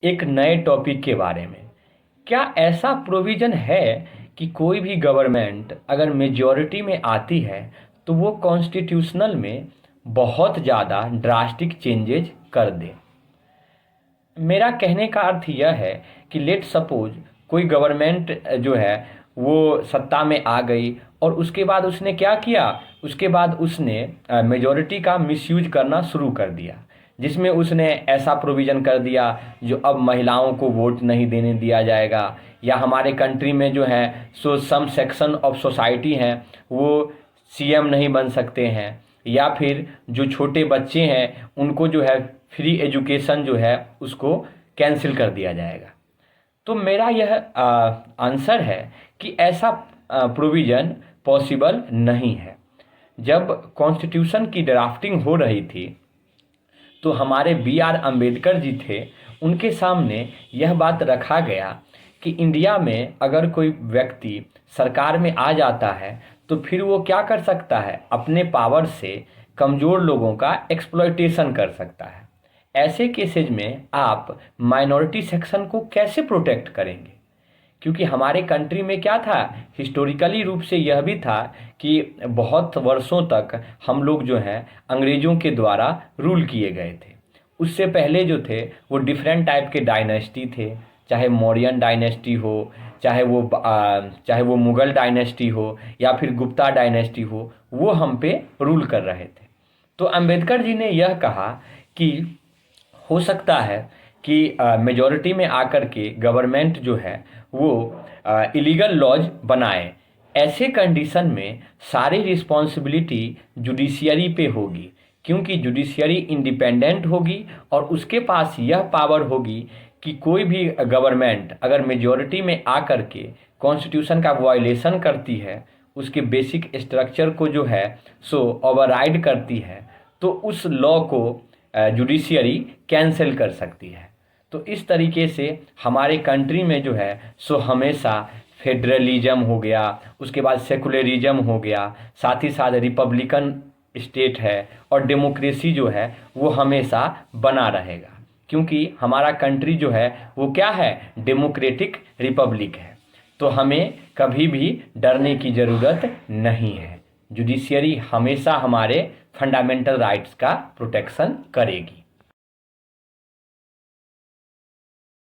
एक नए टॉपिक के बारे में। क्या ऐसा प्रोविज़न है कि कोई भी गवर्नमेंट अगर मेजॉरिटी में आती है तो वो कॉन्स्टिट्यूशनल में बहुत ज़्यादा ड्रास्टिक चेंजेज कर दे? मेरा कहने का अर्थ यह है कि लेट सपोज कोई गवर्नमेंट जो है वो सत्ता में आ गई और उसके बाद उसने क्या किया, उसके बाद उसने मेजॉरिटी का मिसयूज करना शुरू कर दिया, जिसमें उसने ऐसा प्रोविज़न कर दिया जो अब महिलाओं को वोट नहीं देने दिया जाएगा, या हमारे कंट्री में जो है सो सम सेक्शन ऑफ सोसाइटी हैं वो सीएम नहीं बन सकते हैं, या फिर जो छोटे बच्चे हैं उनको जो है फ्री एजुकेशन जो है उसको कैंसिल कर दिया जाएगा। तो मेरा यह आंसर है कि ऐसा प्रोविज़न पॉसिबल नहीं है। जब कॉन्स्टिट्यूशन की ड्राफ्टिंग हो रही थी तो हमारे बी आर अम्बेडकर जी थे, उनके सामने यह बात रखा गया कि इंडिया में अगर कोई व्यक्ति सरकार में आ जाता है तो फिर वो क्या कर सकता है, अपने पावर से कमज़ोर लोगों का एक्सप्लॉयटेशन कर सकता है। ऐसे केसेज में आप माइनॉरिटी सेक्शन को कैसे प्रोटेक्ट करेंगे? क्योंकि हमारे कंट्री में क्या था, हिस्टोरिकली रूप से यह भी था कि बहुत वर्षों तक हम लोग जो हैं अंग्रेज़ों के द्वारा रूल किए गए थे। उससे पहले जो थे वो डिफरेंट टाइप के डायनेस्टी थे, चाहे मौर्यन डायनेस्टी हो, चाहे वो मुग़ल डायनेस्टी हो, या फिर गुप्ता डायनेस्टी हो, वो हम पे रूल कर रहे थे। तो अंबेडकर जी ने यह कहा कि हो सकता है कि मेजॉरिटी में आकर के गवर्नमेंट जो है वो इलीगल लॉज बनाए। ऐसे कंडीशन में सारी रिस्पॉन्सिबिलिटी जुडिशियरी पे होगी, क्योंकि जुडिशियरी इंडिपेंडेंट होगी और उसके पास यह पावर होगी कि कोई भी गवर्नमेंट अगर मेजॉरिटी में आकर के कॉन्स्टिट्यूशन का वायलेशन करती है, उसके बेसिक स्ट्रक्चर को जो है सो ओवरराइड करती है, तो उस लॉ को जुडिशियरी कैंसिल कर सकती है। तो इस तरीके से हमारे कंट्री में जो है सो हमेशा फेडरलिज्म हो गया, उसके बाद सेकुलरिज्म हो गया, साथ ही साथ रिपब्लिकन स्टेट है, और डेमोक्रेसी जो है वो हमेशा बना रहेगा, क्योंकि हमारा कंट्री जो है वो क्या है, डेमोक्रेटिक रिपब्लिक है। तो हमें कभी भी डरने की ज़रूरत नहीं है। जुडिशियरी हमेशा हमारे फंडामेंटल राइट्स का प्रोटेक्शन करेगी।